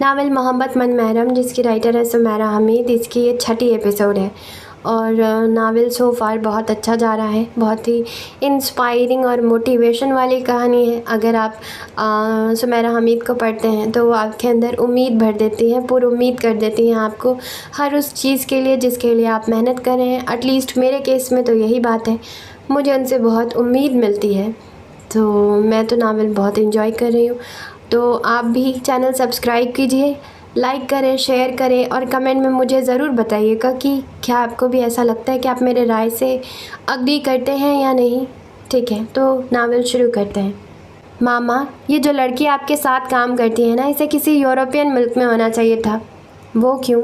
Novel मोहब्बत मन महरम, जिसकी राइटर है सुमेरा हमीद। इसकी ये 6ठी एपिसोड है और नावल सो फार बहुत अच्छा जा रहा है। बहुत ही इंस्पायरिंग और मोटिवेशन वाली कहानी है। अगर आप सुमेरा हमीद को पढ़ते हैं तो वो आपके अंदर उम्मीद भर देती है, पूरी उम्मीद कर देती हैं आपको हर उस चीज़ के लिए जिसके लिए आप मेहनत कर रहे हैं। एटलीस्ट मेरे केस में तो यही बात है, मुझे उनसे बहुत उम्मीद मिलती है। तो मैं तो नावल बहुत इंजॉय कर रही हूँ। तो आप भी चैनल सब्सक्राइब कीजिए, लाइक करें, शेयर करें और कमेंट में मुझे ज़रूर बताइएगा कि क्या आपको भी ऐसा लगता है कि आप मेरे राय से अग्री करते हैं या नहीं। ठीक है, तो नावल शुरू करते हैं। मामा, ये जो लड़की आपके साथ काम करती है ना, इसे किसी यूरोपियन मुल्क में होना चाहिए था। वो क्यों?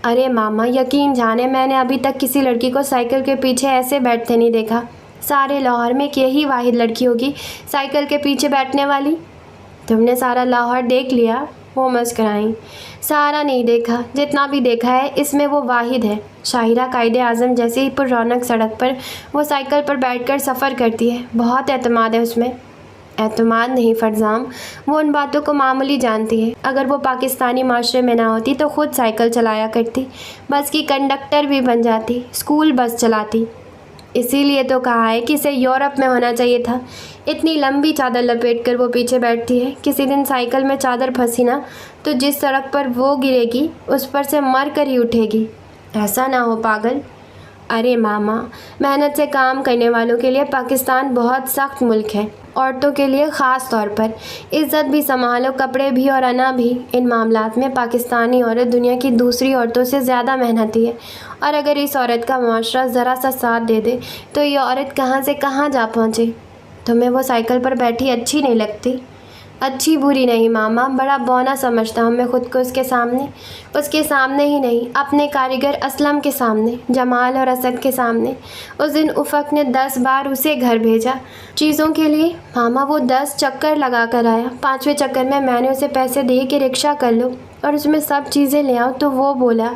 अरे मामा, यकीन जाने मैंने अभी तक किसी लड़की को साइकिल के पीछे ऐसे बैठते नहीं देखा। सारे लाहौर में यही वाहिद लड़की होगी साइकिल के पीछे बैठने वाली। तुमने सारा लाहौर देख लिया? वो मुस्कराई। सारा नहीं देखा, जितना भी देखा है इसमें वो वाहिद है। शाहिरा कायदे आज़म जैसी पुररौनक सड़क पर वो साइकिल पर बैठकर सफ़र करती है। बहुत एतमाद है उसमें। एतमाद नहीं फरजाम, वो उन बातों को मामूली जानती है। अगर वो पाकिस्तानी माशरे में ना होती तो ख़ुद साइकिल चलाया करती, बस की कंडक्टर भी बन जाती, स्कूल बस चलाती। इसीलिए तो कहा है कि इसे यूरोप में होना चाहिए था। इतनी लंबी चादर लपेट कर वो पीछे बैठती है। किसी दिन साइकिल में चादर फंसी ना तो जिस सड़क पर वो गिरेगी उस पर से मर कर ही उठेगी। ऐसा ना हो पागल। अरे मामा, मेहनत से काम करने वालों के लिए पाकिस्तान बहुत सख्त मुल्क है, औरतों के लिए ख़ास तौर पर। इज़्ज़त भी संभालो, कपड़े भी और अना भी। इन मामलात में पाकिस्तानी औरत दुनिया की दूसरी औरतों से ज़्यादा मेहनती है। और अगर इस औरत का माशरा ज़रा सा साथ दे दे तो ये औरत कहाँ से कहाँ जा पहुँचे। तुम्हें वो साइकिल पर बैठी अच्छी नहीं लगती? अच्छी बुरी नहीं मामा, बड़ा बौना समझता हूँ मैं ख़ुद को उसके सामने ही नहीं, अपने कारीगर असलम के सामने, जमाल और असद के सामने। उस दिन उफ़क ने 10 बार उसे घर भेजा चीज़ों के लिए। मामा, वो 10 चक्कर लगा कर आया। 5वें चक्कर में मैंने उसे पैसे दिए कि रिक्शा कर लो और उसमें सब चीज़ें ले आओ, तो वो बोला,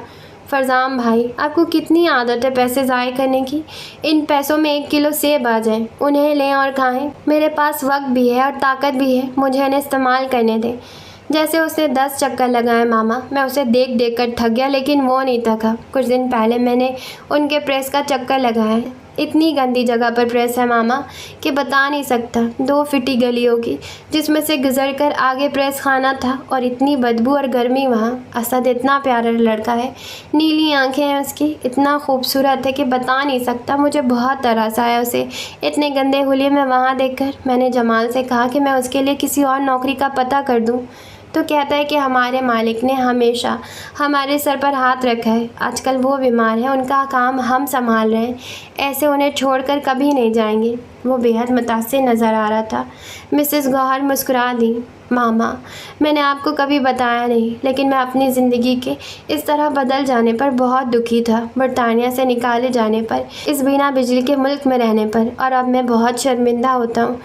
फरजाम भाई, आपको कितनी आदत है पैसे ज़ाय करने की। इन पैसों में 1 किलो सेब आ जाए, उन्हें लें और खाएं। मेरे पास वक्त भी है और ताकत भी है, मुझे इन्हें इस्तेमाल करने दें। जैसे उसने 10 चक्कर लगाए मामा, मैं उसे देख देख कर थक गया, लेकिन वो नहीं थका। कुछ दिन पहले मैंने उनके प्रेस का चक्कर लगाया। इतनी गंदी जगह पर प्रेस है मामा कि बता नहीं सकता। 2 फिटी गली होगी जिसमें से गुजर कर आगे प्रेस खाना था, और इतनी बदबू और गर्मी वहाँ। असद इतना प्यारा लड़का है, नीली आंखें हैं उसकी, इतना खूबसूरत है कि बता नहीं सकता। मुझे बहुत तरस आया उसे इतने गंदे हुलिये में वहाँ देखकर। मैंने जमाल से कहा कि मैं उसके लिए किसी और नौकरी का पता कर दूँ, तो कहता है कि हमारे मालिक ने हमेशा हमारे सर पर हाथ रखा है। आजकल वो बीमार है, उनका काम हम संभाल रहे हैं, ऐसे उन्हें छोड़कर कभी नहीं जाएंगे। वो बेहद मुतासिर नज़र आ रहा था। मिसेस गौहर मुस्कुरा दी। मामा, मैंने आपको कभी बताया नहीं, लेकिन मैं अपनी ज़िंदगी के इस तरह बदल जाने पर बहुत दुखी था। बरतानिया से निकाले जाने पर, इस बिना बिजली के मुल्क में रहने पर। और अब मैं बहुत शर्मिंदा होता हूँ,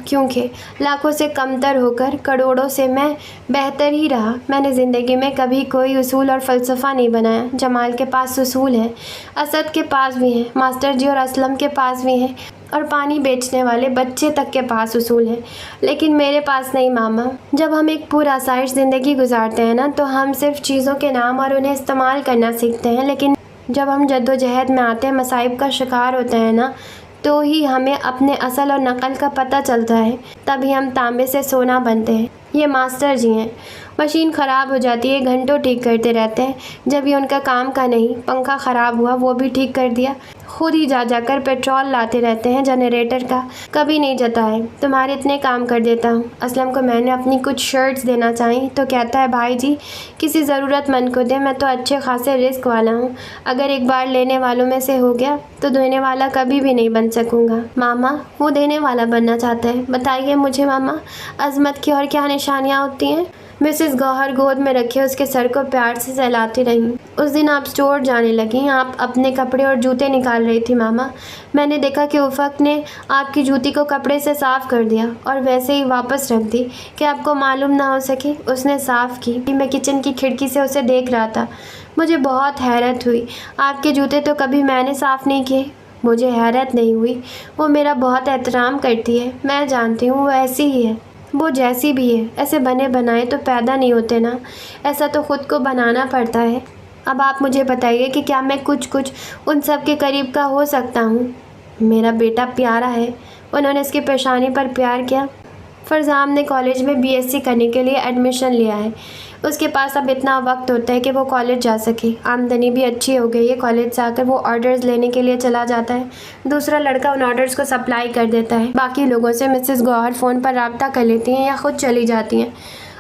क्योंकि लाखों से कमतर होकर करोड़ों से मैं बेहतर ही रहा। मैंने ज़िंदगी में कभी कोई उसूल और फ़लसफ़ा नहीं बनाया। जमाल के पास उसूल हैं, असद के पास भी हैं, मास्टर जी और असलम के पास भी हैं, और पानी बेचने वाले बच्चे तक के पास उसूल हैं, लेकिन मेरे पास नहीं मामा। जब हम एक पूरा आसाइश ज़िंदगी गुजारते हैं ना, तो हम सिर्फ चीज़ों के नाम और उन्हें इस्तेमाल करना सीखते हैं, लेकिन जब हम जद्दोजहद में आते हैं, मसाइब का शिकार होते हैं ना, तो ही हमें अपने असल और नकल का पता चलता है। तभी हम तांबे से सोना बनते हैं। ये मास्टर जी हैं, मशीन ख़राब हो जाती है, घंटों ठीक करते रहते हैं। जब ये उनका काम का नहीं, पंखा ख़राब हुआ वो भी ठीक कर दिया। खुद ही जा जाकर पेट्रोल लाते रहते हैं जनरेटर का, कभी नहीं जाता है। तुम्हारे इतने काम कर देता हूँ। असलम को मैंने अपनी कुछ शर्ट्स देना चाहिए तो कहता है, भाई जी किसी ज़रूरतमंद को दे, मैं तो अच्छे खासे रिस्क वाला हूँ। अगर एक बार लेने वालों में से हो गया तो देने वाला कभी भी नहीं बन सकूँगा। मामा, वो देने वाला बनना चाहता है। बताइए मुझे मामा, अज़मत की और क्या निशानियाँ होती हैं? मिसेस गौहर गोद में रखे उसके सर को प्यार से सहलाती रहीं। उस दिन आप स्टोर जाने लगी, आप अपने कपड़े और जूते निकाल रही थी मामा। मैंने देखा कि उफ़क ने आपकी जूती को कपड़े से साफ़ कर दिया और वैसे ही वापस रख दी कि आपको मालूम ना हो सके। उसने साफ़ की। मैं किचन की खिड़की से उसे देख रहा था। मुझे बहुत हैरत हुई। आपके जूते तो कभी मैंने साफ़ नहीं किए। मुझे हैरत नहीं हुई, वो मेरा बहुत एहतराम करती है। मैं जानती हूँ वो ऐसी ही है। वो जैसी भी है, ऐसे बने बनाए तो पैदा नहीं होते ना, ऐसा तो ख़ुद को बनाना पड़ता है। अब आप मुझे बताइए कि क्या मैं कुछ कुछ उन सब के करीब का हो सकता हूँ? मेरा बेटा प्यारा है। उन्होंने उसकी पेशानी पर प्यार किया। फरजाम ने कॉलेज में बीएससी करने के लिए एडमिशन लिया है। उसके पास अब इतना वक्त होता है कि वो कॉलेज जा सके। आमदनी भी अच्छी हो गई है। कॉलेज से आकर वो ऑर्डर्स लेने के लिए चला जाता है। दूसरा लड़का उन ऑर्डर्स को सप्लाई कर देता है। बाकी लोगों से मिसेस गौहर फ़ोन पर रब्ता कर लेती हैं या ख़ुद चली जाती हैं।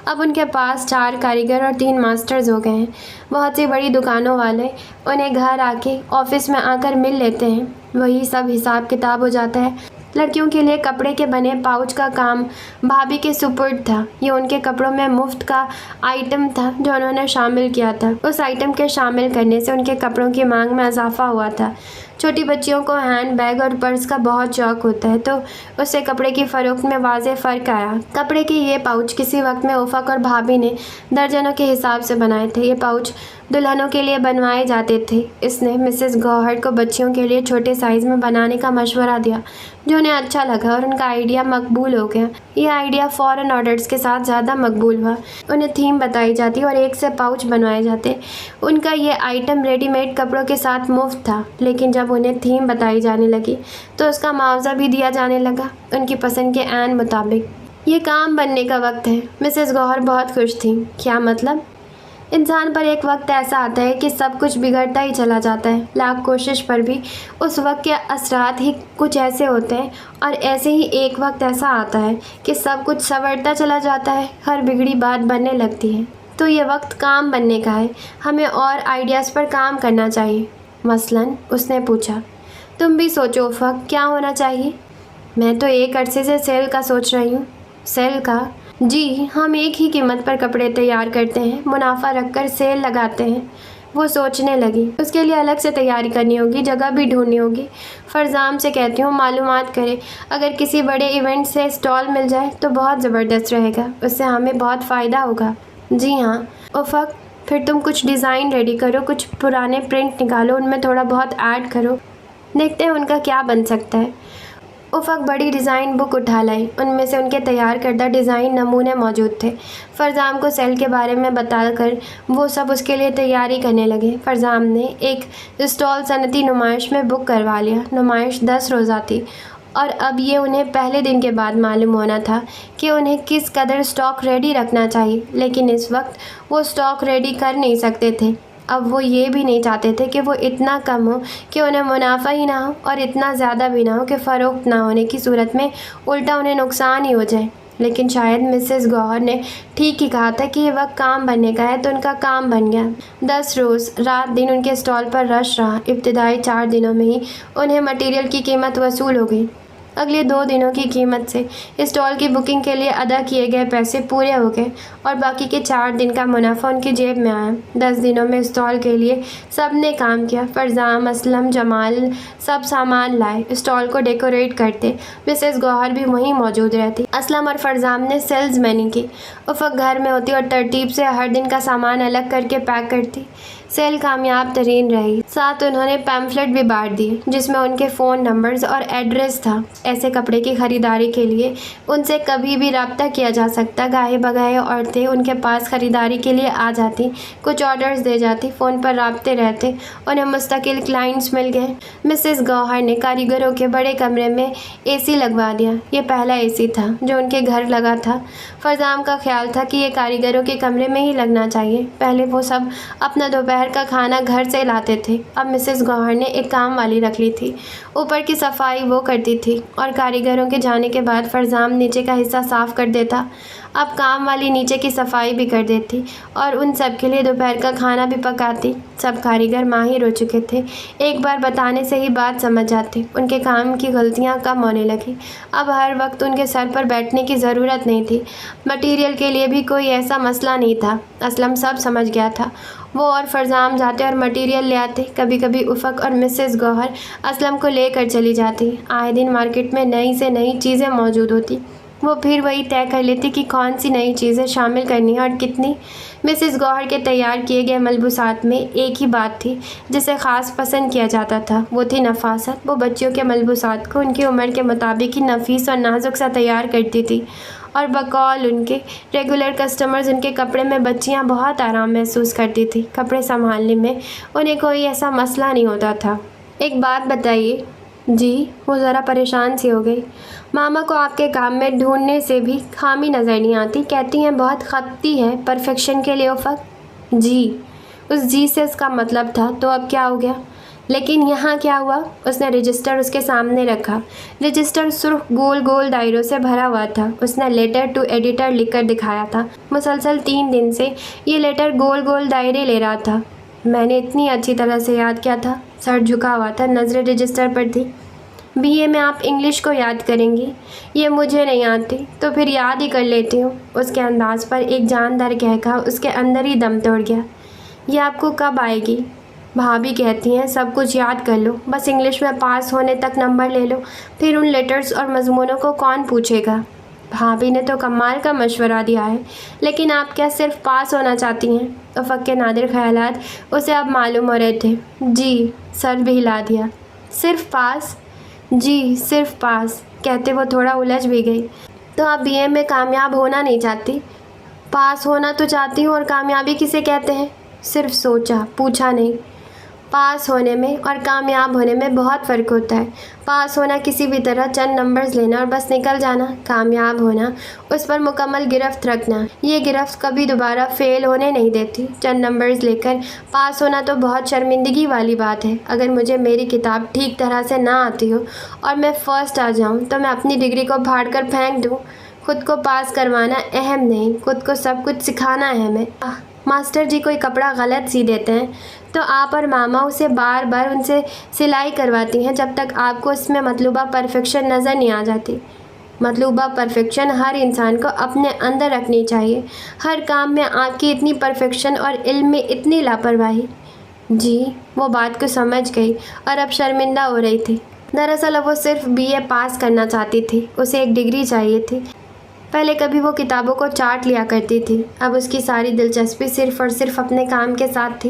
अब उनके पास 4 कारीगर और 3 मास्टर्स हो गए हैं। बहुत सी बड़ी दुकानों वाले उन्हें घर आके ऑफिस में आकर मिल लेते हैं। वही सब हिसाब किताब हो जाता है। लड़कियों के लिए कपड़े के बने पाउच का काम भाभी के सुपुर्द था। ये उनके कपड़ों में मुफ्त का आइटम था जो उन्होंने शामिल किया था। उस आइटम के शामिल करने से उनके कपड़ों की मांग में इजाफा हुआ था। छोटी बच्चियों को हैंड बैग और पर्स का बहुत शौक होता है, तो उससे कपड़े की फ़रोख्त में वाज़ेह फ़र्क आया। कपड़े के ये पाउच किसी वक्त में उफ़क़ और भाभी ने दर्जनों के हिसाब से बनाए थे। ये पाउच दुल्हनों के लिए बनवाए जाते थे। इसने मिसेस गौहर को बच्चियों के लिए छोटे साइज़ में बनाने का मशवरा दिया, जो उन्हें अच्छा लगा और उनका आइडिया मकबूल हो गया। ये आइडिया फ़ौरन ऑर्डर्स के साथ ज़्यादा मकबूल हुआ। उन्हें थीम बताई जाती और एक से पाउच बनवाए जाते। उनका ये आइटम रेडीमेड कपड़ों के साथ मुफ्त था, लेकिन जब उन्हें थीम बताई जाने लगी तो उसका मुआवजा भी दिया जाने लगा, उनकी पसंद के ऐन मुताबिक। ये काम बनने का वक्त है। मिसेस गौहर बहुत खुश थी। क्या मतलब? इंसान पर एक वक्त ऐसा आता है कि सब कुछ बिगड़ता ही चला जाता है। लाख कोशिश पर भी उस वक्त के असरात ही कुछ ऐसे होते हैं, और ऐसे ही एक वक्त ऐसा आता है कि सब कुछ संवरता चला जाता है, हर बिगड़ी बात बनने लगती है। तो ये वक्त काम बनने का है। हमें और आइडियाज़ पर काम करना चाहिए। मसलन उसने पूछा, तुम भी सोचो उफ़क़, क्या होना चाहिए? मैं तो एक अरसे से सेल का सोच रही हूँ। सेल का? जी, हम एक ही कीमत पर कपड़े तैयार करते हैं, मुनाफा रखकर सेल लगाते हैं। वो सोचने लगी, उसके लिए अलग से तैयारी करनी होगी, जगह भी ढूंढनी होगी। फरजाम से कहती हूँ मालूमात करे, अगर किसी बड़े इवेंट से स्टॉल मिल जाए तो बहुत ज़बरदस्त रहेगा, उससे हमें बहुत फ़ायदा होगा। जी हाँ। उफ़क़, फिर तुम कुछ डिज़ाइन रेडी करो, कुछ पुराने प्रिंट निकालो, उनमें थोड़ा बहुत ऐड करो, देखते हैं उनका क्या बन सकता है। उफ़क़ बड़ी डिज़ाइन बुक उठा लाई। उनमें से उनके तैयार करदा डिज़ाइन नमूने मौजूद थे। फरजाम को सेल के बारे में बताकर वो सब उसके लिए तैयारी करने लगे। फरजाम ने एक स्टॉल सनती नुमाइश में बुक करवा लिया। नुमाइश 10 रोज़ा थी, और अब ये उन्हें पहले दिन के बाद मालूम होना था कि उन्हें किस कदर स्टॉक रेडी रखना चाहिए, लेकिन इस वक्त वो स्टॉक रेडी कर नहीं सकते थे। अब वो ये भी नहीं चाहते थे कि वो इतना कम हो कि उन्हें मुनाफा ही ना हो, और इतना ज़्यादा भी ना हो कि फ़रोख्त ना होने की सूरत में उल्टा उन्हें नुकसान ही हो जाए। लेकिन शायद मिसेस गौहर ने ठीक ही कहा था कि ये वक्त काम बनने का है, तो उनका काम बन गया। 10 रोज़ रात दिन उनके स्टॉल पर रश रहा। इब्तिदाई 4 दिनों में ही उन्हें मटीरियल की कीमत वसूल हो गई। अगले 2 दिनों की कीमत से स्टॉल की बुकिंग के लिए अदा किए गए पैसे पूरे हो गए, और बाकी के 4 दिन का मुनाफा उनकी जेब में आया। 10 दिनों में स्टॉल के लिए सब ने काम किया। फरजाम, असलम, जमाल सब सामान लाए, स्टॉल को डेकोरेट करते। मिसेस गौहर भी वहीं मौजूद रहती। असलम और फरजाम ने सेल्समैनी की। उफ़क़ घर में होती और तरतीब से हर दिन का सामान अलग करके पैक करती। सेल कामयाब तरीन रही। साथ उन्होंने पैम्फलेट भी बांट दिए, जिसमें उनके फ़ोन नंबर्स और एड्रेस था। ऐसे कपड़े की ख़रीदारी के लिए उनसे कभी भी रब्ता किया जा सकता। गाहे बगाहे औरतें उनके पास ख़रीदारी के लिए आ जाती, कुछ ऑर्डर्स दे जाती, फ़ोन पर राब्ते रहते। उन्हें मुस्तकिल क्लाइंट्स मिल गए। मिसेस गौहर ने कारीगरों के बड़े कमरे में एसी लगवा दिया। ये पहला एसी था जो उनके घर लगा था। फरजाम का ख्याल था कि ये कारीगरों के कमरे में ही लगना चाहिए। पहले वो सब अपना दोपहर का खाना घर से लाते थे। अब मिसेस गौहर ने एक काम वाली रख ली थी। ऊपर की सफाई वो करती थी, और कारीगरों के जाने के बाद फरजाम नीचे का हिस्सा साफ़ कर देता। अब काम वाली नीचे की सफाई भी कर देती, और उन सब के लिए दोपहर का खाना भी पकाती। सब कारीगर माहिर हो चुके थे। एक बार बताने से ही बात समझ जाते। उनके काम की गलतियां कम होने लगी। अब हर वक्त उनके सर पर बैठने की ज़रूरत नहीं थी। मटीरियल के लिए भी कोई ऐसा मसला नहीं था। असलम सब समझ गया था। वो और फरजाम जाते और मटीरियल ले आते। कभी कभी उफ़क़ और मिसेस गौहर असलम को लेकर चली जाती। आए दिन मार्केट में नई से नई चीज़ें मौजूद होती। वो फिर वही तय कर लेती कि कौन सी नई चीज़ें शामिल करनी है और कितनी। मिसेस गौहर के तैयार किए गए मलबूसात में एक ही बात थी जिसे ख़ास पसंद किया जाता था, वो थी नफासत। वो बच्चियों के मलबूसात को उनकी उम्र के मुताबिक ही नफीस और नाजुक सा तैयार करती थी और बकौल उनके रेगुलर कस्टमर्स उनके कपड़े में बच्चियां बहुत आराम महसूस करती थी। कपड़े संभालने में उन्हें कोई ऐसा मसला नहीं होता था। एक बात बताइए। जी, वो ज़रा परेशान सी हो गई। मामा को आपके काम में ढूंढने से भी खामी नज़र नहीं आती, कहती हैं बहुत खपती है परफेक्शन के लिए उफ़क़। जी, उस जी से उसका मतलब था, तो अब क्या हो गया? लेकिन यहाँ क्या हुआ? उसने रजिस्टर उसके सामने रखा। रजिस्टर सिर्फ गोल गोल दायरों से भरा हुआ था। उसने लेटर टू एडिटर लिखकर दिखाया था। मुसलसल 3 दिन से ये लेटर गोल गोल दायरे ले रहा था। मैंने इतनी अच्छी तरह से याद किया था। सर झुका हुआ था, नज़रें रजिस्टर पर थी। बीए में आप इंग्लिश को याद करेंगी? ये मुझे नहीं आती, तो फिर याद ही कर लेती हूँ। उसके अंदाज़ पर एक जानदार कहका उसके अंदर ही दम तोड़ गया। ये आपको कब आएगी? भाभी कहती हैं सब कुछ याद कर लो, बस इंग्लिश में पास होने तक नंबर ले लो, फिर उन लेटर्स और मजमूनों को कौन पूछेगा। भाभी ने तो कमाल का मशवरा दिया है, लेकिन आप क्या सिर्फ पास होना चाहती हैं? उफ़क़ के नादिर ख़यालात उसे अब मालूम हो रहे थे। जी, सर भी हिला दिया। सिर्फ पास? जी, सिर्फ पास, कहते वो थोड़ा उलझ भी गई। तो आप बीए में कामयाब होना नहीं चाहती? पास होना तो चाहती हूँ, और कामयाबी किसे कहते हैं? सिर्फ सोचा, पूछा नहीं। पास होने में और कामयाब होने में बहुत फ़र्क होता है। पास होना किसी भी तरह चंद नंबर्स लेना और बस निकल जाना। कामयाब होना उस पर मुकम्मल गिरफ्त रखना। ये गिरफ्त कभी दोबारा फ़ेल होने नहीं देती। चंद नंबर्स लेकर पास होना तो बहुत शर्मिंदगी वाली बात है। अगर मुझे मेरी किताब ठीक तरह से ना आती हो और मैं फ़र्स्ट आ जाऊँ तो मैं अपनी डिग्री को फाड़ कर फेंक दूँ। खुद को पास करवाना अहम नहीं, खुद को सब कुछ सिखाना अहम है। मास्टर जी कोई कपड़ा गलत सी देते हैं तो आप और मामा उसे बार बार उनसे सिलाई करवाती हैं जब तक आपको उसमें मतलूबा परफेक्शन नज़र नहीं आ जाती। मतलूबा परफेक्शन हर इंसान को अपने अंदर रखनी चाहिए। हर काम में आपकी इतनी परफेक्शन और इल्म में इतनी लापरवाही। जी, वो बात को समझ गई और अब शर्मिंदा हो रही थी। दरअसल अब वो सिर्फ बीए पास करना चाहती थी, उसे एक डिग्री चाहिए थी। पहले कभी वो किताबों को चाट लिया करती थी, अब उसकी सारी दिलचस्पी सिर्फ़ और सिर्फ अपने काम के साथ थी।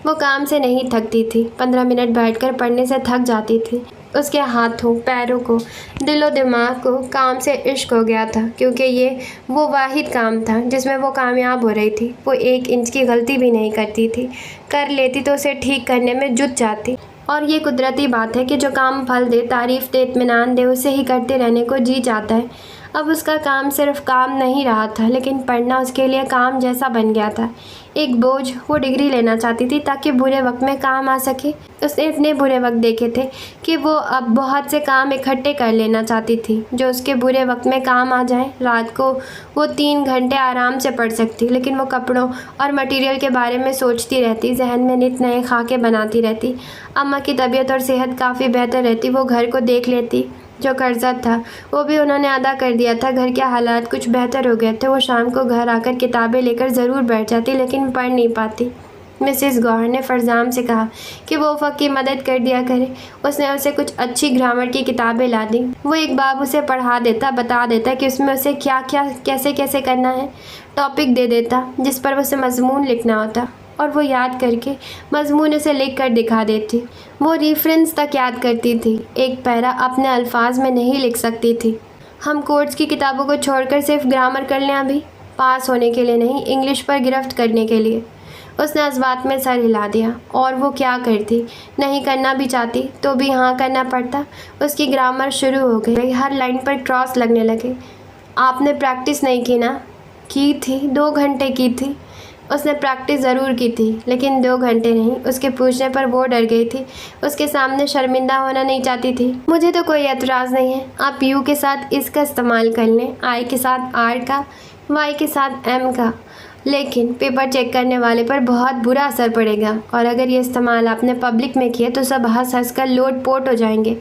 वो काम से नहीं थकती थी, 15 मिनट बैठकर पढ़ने से थक जाती थी। उसके हाथों, पैरों को, दिलो दिमाग को काम से इश्क हो गया था, क्योंकि ये वो वाहिद काम था जिसमें वो कामयाब हो रही थी। वो 1 इंच की गलती भी नहीं करती थी, कर लेती तो उसे ठीक करने में जुट जाती। और ये कुदरती बात है कि जो काम फल दे, तारीफ़ दे, इत्मीनान दे, उसे ही करते रहने को जी जाता है। अब उसका काम सिर्फ काम नहीं रहा था, लेकिन पढ़ना उसके लिए काम जैसा बन गया था, एक बोझ। वो डिग्री लेना चाहती थी ताकि बुरे वक्त में काम आ सके। उसने इतने बुरे वक्त देखे थे कि वो अब बहुत से काम इकट्ठे कर लेना चाहती थी जो उसके बुरे वक्त में काम आ जाएं। रात को वो 3 घंटे आराम से पढ़ सकती, लेकिन वो कपड़ों और मटेरियल के बारे में सोचती रहती, जहन में नित नए खाके बनाती रहती। अम्मा की तबीयत और सेहत काफ़ी बेहतर रहती, वो घर को देख लेती। जो कर्जा था वो भी उन्होंने अदा कर दिया था। घर के हालात कुछ बेहतर हो गए थे। वो शाम को घर आकर किताबें लेकर ज़रूर बैठ जाती, लेकिन पढ़ नहीं पाती। मिसेस गौहर ने फरजाम से कहा कि वो उफ़क़ की मदद कर दिया करे। उसने उसे कुछ अच्छी ग्रामर की किताबें ला दी। वो एक बाब उसे पढ़ा देता, बता देता कि उसमें उसे क्या क्या कैसे कैसे करना है। टॉपिक दे देता जिस पर उसे मजमून लिखना होता, और वो याद करके मजमून उसे लिख कर दिखा देती। वो रेफरेंस तक याद करती थी, एक पैरा अपने अल्फाज में नहीं लिख सकती थी। हम कोर्ट्स की किताबों को छोड़कर सिर्फ ग्रामर कर लें अभी, पास होने के लिए नहीं, इंग्लिश पर गिरफ्त करने के लिए। उसने इस बात में सर हिला दिया। और वो क्या करती? नहीं करना भी चाहती तो भी हाँ करना पड़ता। उसकी ग्रामर शुरू हो गई, हर लाइन पर क्रॉस लगने लगे। आपने प्रैक्टिस नहीं की ना? की थी, 2 घंटे की थी। उसने प्रैक्टिस ज़रूर की थी, लेकिन 2 घंटे नहीं। उसके पूछने पर वो डर गई थी, उसके सामने शर्मिंदा होना नहीं चाहती थी। मुझे तो कोई एतराज़ नहीं है, आप यू के साथ इसका इस्तेमाल कर लें, आई के साथ आर का, वाई के साथ एम का, लेकिन पेपर चेक करने वाले पर बहुत बुरा असर पड़ेगा। और अगर ये इस्तेमाल आपने पब्लिक में किया तो सब हंस हंस कर लोट पोट हो जाएंगे।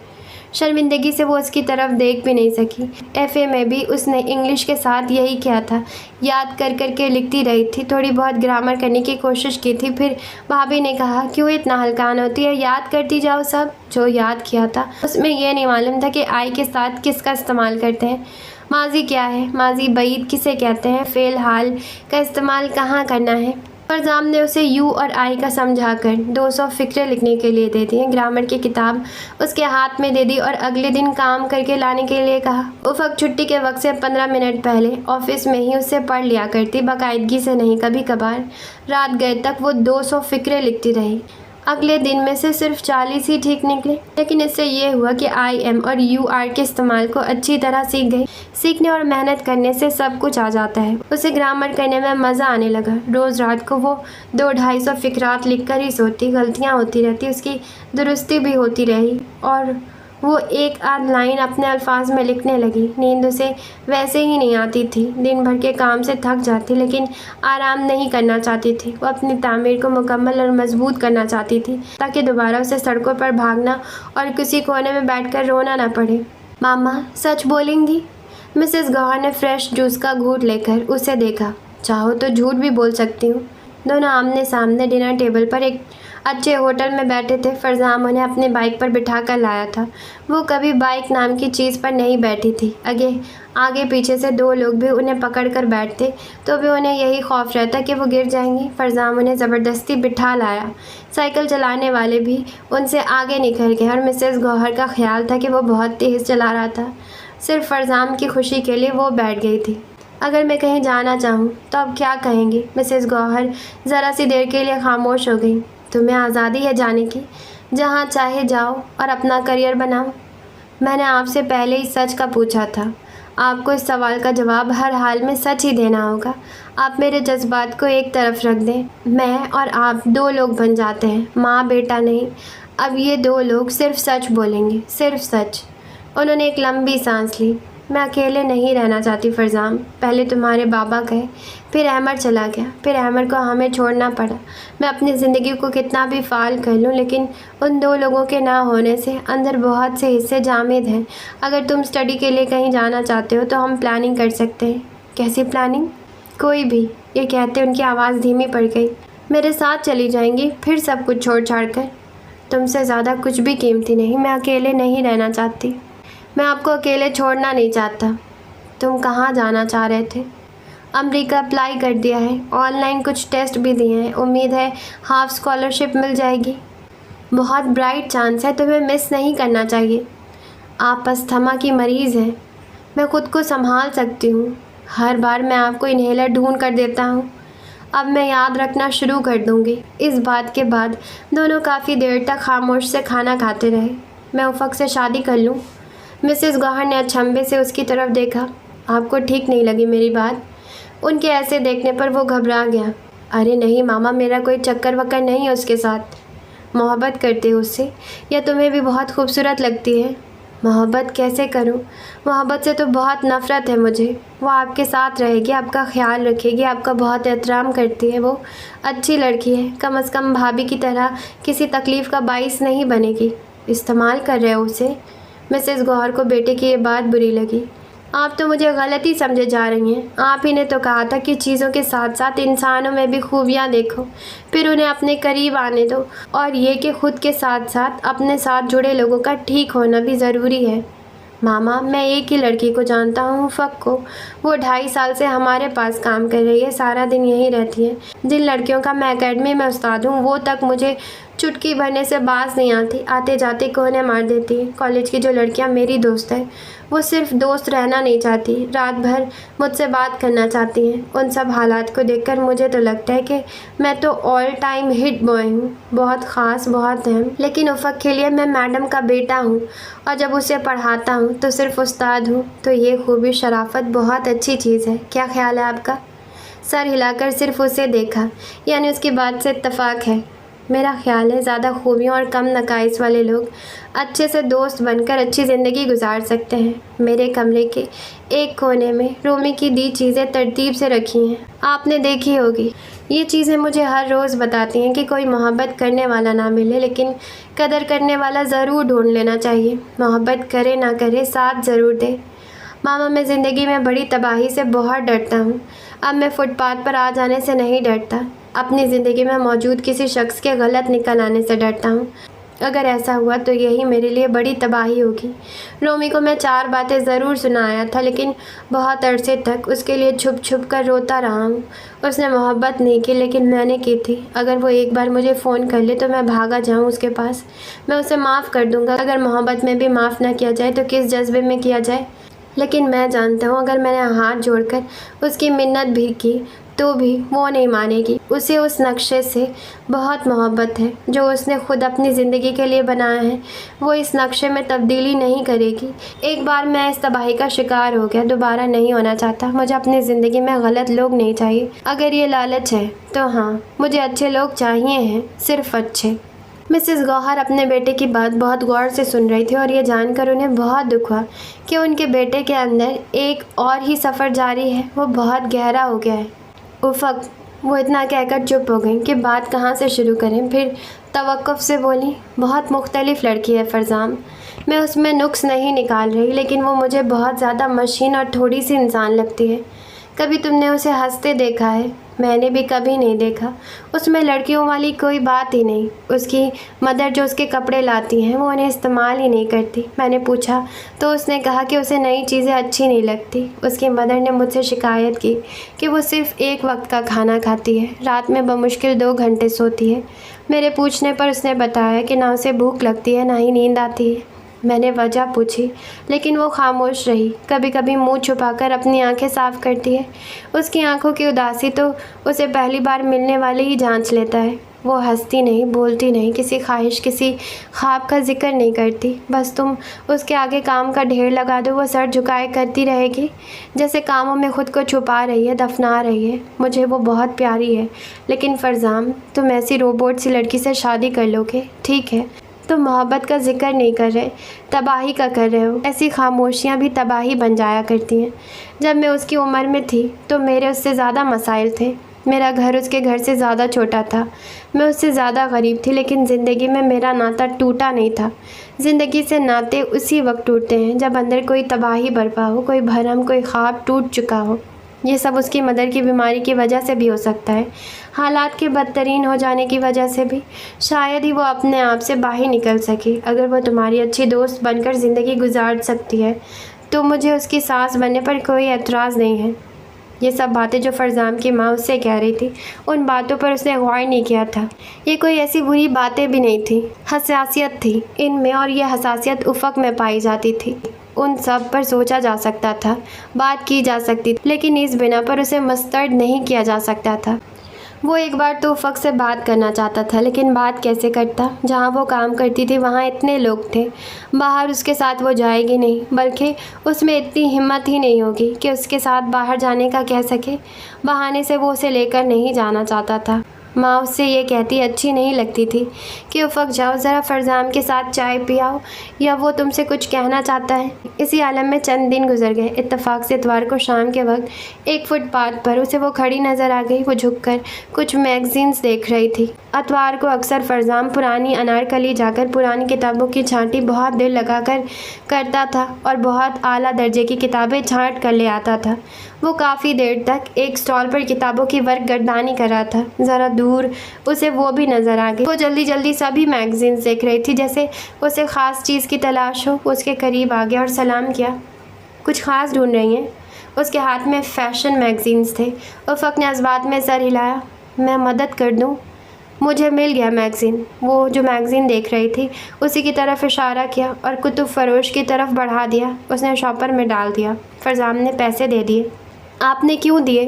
शर्मिंदगी से वो उसकी तरफ देख भी नहीं सकी। एफए में भी उसने इंग्लिश के साथ यही किया था, याद कर कर के लिखती रही थी, थोड़ी बहुत ग्रामर करने की कोशिश की थी। फिर भाभी ने कहा, क्यों इतना हल्कान होती है, याद करती जाओ। सब जो याद किया था उसमें यह नहीं मालूम था कि आई के साथ किसका इस्तेमाल करते हैं। माजी क्या है, माजी बईद किसे कहते हैं, फ़ेल हाल का इस्तेमाल कहाँ करना है। फरजाम ने उसे यू और आई का समझाकर 200 फ़िक्रे लिखने के लिए दे दिए। ग्रामर की किताब उसके हाथ में दे दी और अगले दिन काम करके लाने के लिए कहा। उफ़क़ छुट्टी के वक्त से 15 मिनट पहले ऑफिस में ही उससे पढ़ लिया करती, बाकायदगी से नहीं, कभी कभार रात गए तक वो 200 फ़िक्रे लिखती रही। अगले दिन में से सिर्फ 40 ही ठीक निकले, लेकिन इससे ये हुआ कि आई एम और यू आर के इस्तेमाल को अच्छी तरह सीख गई। सीखने और मेहनत करने से सब कुछ आ जाता है। उसे ग्रामर करने में मज़ा आने लगा। रोज़ रात को वो 200-250 फ़िक्रात लिख कर ही सोती। गलतियाँ होती रहती, उसकी दुरुस्ती भी होती रही और वो एक आध लाइन अपने अल्फाज में लिखने लगी। नींद उसे वैसे ही नहीं आती थी। दिन भर के काम से थक जाती, लेकिन आराम नहीं करना चाहती थी। वो अपनी तामीर को मुकम्मल और मजबूत करना चाहती थी, ताकि दोबारा उसे सड़कों पर भागना और किसी कोने में बैठकर रोना ना पड़े। मामा सच बोलेंगी? मिसेस गौहर ने फ्रेश जूस का घूंट लेकर उसे देखा। चाहो तो झूठ भी बोल सकती हूँ। दोनों आमने सामने डिनर टेबल पर एक अच्छे होटल में बैठे थे। फरजाम उन्हें अपनी बाइक पर बिठा कर लाया था। वो कभी बाइक नाम की चीज़ पर नहीं बैठी थी। आगे पीछे से 2 लोग भी उन्हें पकड़ कर बैठते तो भी उन्हें यही खौफ रहता कि वो गिर जाएंगी। फरजाम उन्हें ज़बरदस्ती बिठा लाया। साइकिल चलाने वाले भी उनसे आगे निकल गए और मिसेस गौहर का ख्याल था कि वो बहुत तेज़ चला रहा था। सिर्फ फरजाम की खुशी के लिए वो बैठ गई थी। अगर मैं कहीं जाना चाहूँ तो अब क्या कहेंगी? मिसेस गौहर ज़रा सी देर के लिए खामोश हो गई। तुम्हें आज़ादी है जाने की, जहाँ चाहे जाओ और अपना करियर बनाओ। मैंने आपसे पहले ही सच का पूछा था। आपको इस सवाल का जवाब हर हाल में सच ही देना होगा। आप मेरे जज्बात को एक तरफ रख दें। मैं और आप 2 लोग बन जाते हैं, माँ बेटा नहीं। अब ये 2 लोग सिर्फ सच बोलेंगे, सिर्फ सच। उन्होंने एक लंबी सांस ली। मैं अकेले नहीं रहना चाहती फरजाम। पहले तुम्हारे बाबा गए, फिर अहमद चला गया, फिर अहमद को हमें छोड़ना पड़ा। मैं अपनी ज़िंदगी को कितना भी फाल कर लूँ, लेकिन उन 2 लोगों के ना होने से अंदर बहुत से हिस्से जामिद हैं। अगर तुम स्टडी के लिए कहीं जाना चाहते हो तो हम प्लानिंग कर सकते हैं। कैसी प्लानिंग? कोई भी। ये कहते उनकी आवाज़ धीमी पड़ गई। मेरे साथ चली जाएंगी, फिर सब कुछ छोड़ छाड़ कर? तुमसे ज़्यादा कुछ भी कीमती नहीं। मैं अकेले नहीं रहना चाहती। मैं आपको अकेले छोड़ना नहीं चाहता। तुम कहाँ जाना चाह रहे थे? अमेरिका अप्लाई कर दिया है, ऑनलाइन कुछ टेस्ट भी दिए हैं। उम्मीद है हाफ स्कॉलरशिप मिल जाएगी। बहुत ब्राइट चांस है, तुम्हें मिस नहीं करना चाहिए। आप अस्थमा की मरीज़ हैं। मैं ख़ुद को संभाल सकती हूँ। हर बार मैं आपको इन्हेलर ढूंढ कर देता हूँ। अब मैं याद रखना शुरू कर दूँगी। इस बात के बाद दोनों काफ़ी देर तक खामोश से खाना खाते रहे। मैं उफ़क़ से शादी कर लूँ? मिसेस गौहर ने अचंभे से उसकी तरफ देखा। आपको ठीक नहीं लगी मेरी बात? उनके ऐसे देखने पर वो घबरा गया। अरे नहीं मामा, मेरा कोई चक्कर वक्कर नहीं है उसके साथ। मोहब्बत करते हो उससे, या तुम्हें भी बहुत खूबसूरत लगती है? मोहब्बत कैसे करूं? मोहब्बत से तो बहुत नफ़रत है मुझे। वो आपके साथ रहेगी, आपका ख्याल रखेगी, आपका बहुत एहतराम करती है। वो अच्छी लड़की है, कम से कम भाभी की तरह किसी तकलीफ़ का बाइस नहीं बनेगी। इस्तेमाल कर रहे हो उसे? मिसेस गौहर को बेटे की ये बात बुरी लगी। आप तो मुझे गलत ही समझे जा रही हैं। आप ही ने तो कहा था कि चीज़ों के साथ साथ इंसानों में भी खूबियाँ देखो, फिर उन्हें अपने करीब आने दो, और ये कि ख़ुद के साथ साथ अपने साथ जुड़े लोगों का ठीक होना भी ज़रूरी है। मामा, मैं एक ही लड़की को जानता हूँ, फ़क को। वो 2.5 साल से हमारे पास काम कर रही है, सारा दिन यहीं रहती है। जिन लड़कियों का मैं एकेडमी में उस्ताद हूँ, वो तक मुझे चुटकी भरने से बाज नहीं आती। आते जाते कोने मार देती है। कॉलेज की जो लड़कियाँ मेरी दोस्त हैं, वो सिर्फ दोस्त रहना नहीं चाहती, रात भर मुझसे बात करना चाहती हैं। उन सब हालात को देखकर मुझे तो लगता है कि मैं तो ऑल टाइम हिट बॉय हूँ, बहुत ख़ास, बहुत अहम। लेकिन उफ़क़ के लिए मैं मैडम का बेटा हूँ, और जब उसे पढ़ाता हूँ तो सिर्फ उस्ताद हूँ। तो ये खूबी शराफत बहुत अच्छी चीज़ है। क्या ख्याल है आपका? सर हिलाकर सिर्फ उसे देखा, यानी उसकी बात से इत्तेफाक है। मेरा ख्याल है ज़्यादा खूबियों और कम नकाइस वाले लोग अच्छे से दोस्त बनकर अच्छी ज़िंदगी गुजार सकते हैं। मेरे कमरे के एक कोने में रूमी की दी चीज़ें तरतीब से रखी हैं। आपने देखी होगी। ये चीज़ें मुझे हर रोज़ बताती हैं कि कोई मोहब्बत करने वाला ना मिले, लेकिन कदर करने वाला ज़रूर ढूंढ लेना चाहिए। मोहब्बत करे ना करे, साथ ज़रूर दे। मामा, मैं ज़िंदगी में बड़ी तबाही से बहुत डरता हूँ। अब मैं फुटपाथ पर आ जाने से नहीं डरता, अपनी ज़िंदगी में मौजूद किसी शख्स के गलत निकल आने से डरता हूँ। अगर ऐसा हुआ तो यही मेरे लिए बड़ी तबाही होगी। रोमी को मैं 4 बातें ज़रूर सुनाया था, लेकिन बहुत अरसे तक उसके लिए छुप छुप कर रोता रहा हूँ। उसने मोहब्बत नहीं की, लेकिन मैंने की थी। अगर वो एक बार मुझे फ़ोन कर ले तो मैं भागा जाऊँ उसके पास। मैं उसे माफ़ कर दूँगा। अगर मोहब्बत में भी माफ़ ना किया जाए तो किस जज्बे में किया जाए। लेकिन मैं जानता हूँ अगर मैंने हाथ जोड़कर उसकी मिन्नत भी की तो भी वो नहीं मानेगी। उसे उस नक्शे से बहुत मोहब्बत है जो उसने खुद अपनी ज़िंदगी के लिए बनाया है। वो इस नक्शे में तब्दीली नहीं करेगी। एक बार मैं इस तबाही का शिकार हो गया, दोबारा नहीं होना चाहता। मुझे अपनी ज़िंदगी में गलत लोग नहीं चाहिए। अगर ये लालच है तो हाँ, मुझे अच्छे लोग चाहिए हैं, सिर्फ अच्छे। मिसेस गौहर अपने बेटे की बात बहुत गौर से सुन रही थी और ये जानकर उन्हें बहुत दुख हुआ कि उनके बेटे के अंदर एक और ही सफ़र जारी है। वो बहुत गहरा हो गया है। उफ़क, वो इतना कहकर चुप हो गई कि बात कहाँ से शुरू करें। फिर तवक्कुफ़ से बोली, बहुत मुख्तलिफ़ लड़की है फ़रज़ाम। मैं उसमें नुक्स नहीं निकाल रही, लेकिन वो मुझे बहुत ज़्यादा मशीन और थोड़ी सी इंसान लगती है। कभी तुमने उसे हंसते देखा है? मैंने भी कभी नहीं देखा। उसमें लड़कियों वाली कोई बात ही नहीं। उसकी मदर जो उसके कपड़े लाती हैं वो उन्हें इस्तेमाल ही नहीं करती। मैंने पूछा तो उसने कहा कि उसे नई चीज़ें अच्छी नहीं लगती। उसकी मदर ने मुझसे शिकायत की कि वो सिर्फ़ एक वक्त का खाना खाती है, रात में बमुश्किल 2 घंटे सोती है। मेरे पूछने पर उसने बताया कि ना उसे भूख लगती है ना ही नींद आती है। मैंने वजह पूछी, लेकिन वो खामोश रही। कभी कभी मुंह छुपाकर अपनी आंखें साफ करती है। उसकी आंखों की उदासी तो उसे पहली बार मिलने वाले ही जांच लेता है। वो हंसती नहीं, बोलती नहीं, किसी ख्वाहिश, किसी ख्वाब का जिक्र नहीं करती। बस तुम उसके आगे काम का ढेर लगा दो, वो सर झुकाए करती रहेगी, जैसे कामों में खुद को छुपा रही है, दफना रही है। मुझे वो बहुत प्यारी है, लेकिन फ़रज़ाम, तुम ऐसी रोबोट सी लड़की से शादी कर लोगे, ठीक है? तुम मोहब्बत का जिक्र नहीं कर रहे, तबाही का कर रहे हो। ऐसी खामोशियाँ भी तबाही बन जाया करती हैं। जब मैं उसकी उम्र में थी तो मेरे उससे ज़्यादा मसाइल थे। मेरा घर उसके घर से ज़्यादा छोटा था। मैं उससे ज़्यादा गरीब थी, लेकिन ज़िंदगी में मेरा नाता टूटा नहीं था। ज़िंदगी से नाते उसी वक्त टूटते हैं जब अंदर कोई तबाही बरपा हो, कोई भरम, कोई ख्वाब टूट चुका हो। ये सब उसकी मदर की बीमारी की वजह से भी हो सकता है, हालात के बदतरीन हो जाने की वजह से भी। शायद ही वो अपने आप से बाहर निकल सके। अगर वो तुम्हारी अच्छी दोस्त बनकर ज़िंदगी गुजार सकती है तो मुझे उसकी सास बनने पर कोई एतराज़ नहीं है। ये सब बातें जो फ़रज़ाम की माँ उससे कह रही थी, उन बातों पर उसने गौर नहीं किया था। ये कोई ऐसी बुरी बातें भी नहीं थी, हसासियत थी इनमें, और ये हसासियत उफ़क में पाई जाती थी। उन सब पर सोचा जा सकता था, बात की जा सकती थी, लेकिन इस बिना पर उसे मस्तर्द नहीं किया जा सकता था। वो एक बार तो उफ़क से बात करना चाहता था, लेकिन बात कैसे करता? जहाँ वो काम करती थी वहाँ इतने लोग थे, बाहर उसके साथ वो जाएगी नहीं, बल्कि उसमें इतनी हिम्मत ही नहीं होगी कि उसके साथ बाहर जाने का कह सके। बहाने से वो उसे लेकर नहीं जाना चाहता था। माँ उससे ये कहती अच्छी नहीं लगती थी कि उफ़क जाओ, ज़रा फ़रज़ाम के साथ चाय पियाओ, या वो तुमसे कुछ कहना चाहता है। इसी आलम में चंद दिन गुजर गए। इत्तेफाक से इतवार को शाम के वक्त एक फुटपाथ पर उसे वो खड़ी नज़र आ गई। वो झुककर कुछ मैगज़ीन्स देख रही थी। इतवार को अक्सर फ़रज़ाम पुरानी अनारकली जाकर पुरानी किताबों की छाँटी बहुत दिल लगाकर करता था और बहुत आला दर्जे की किताबें छाँट कर ले आता था। वो काफ़ी देर तक एक स्टॉल पर किताबों की वर्क गर्दानी कर रहा था। ज़रा दूर उसे वो भी नज़र आ गई। वो जल्दी जल्दी सभी मैगज़ीन्स देख रही थी, जैसे उसे ख़ास चीज़ की तलाश हो। उसके करीब आ गया और सलाम किया। कुछ ख़ास ढूंढ रही हैं? उसके हाथ में फ़ैशन मैगज़ीन्स थे। उफ़क ने जज़्बात में सर हिलाया। मैं मदद कर दूँ? मुझे मिल गया मैगज़ीन। वो जो मैगज़ीन देख रही थी उसी की तरफ इशारा किया और कुतुब फ़रोश की तरफ बढ़ा दिया। उसने शॉपर में डाल दिया। फ़रज़ाम ने पैसे दे दिए। आपने क्यों दिए?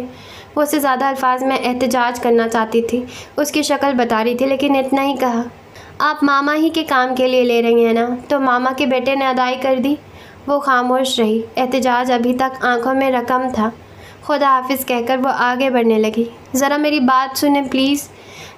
वो उससे ज़्यादा अल्फाज में एहतजाज करना चाहती थी। उसकी शक्ल बता रही थी, लेकिन इतना ही कहा। आप मामा ही के काम के लिए ले रही हैं ना? तो मामा के बेटे ने अदाई कर दी। वो खामोश रही। एहतजाज अभी तक आंखों में रकम था। खुदा हाफिज़ कहकर वो आगे बढ़ने लगी। ज़रा मेरी बात सुने प्लीज़।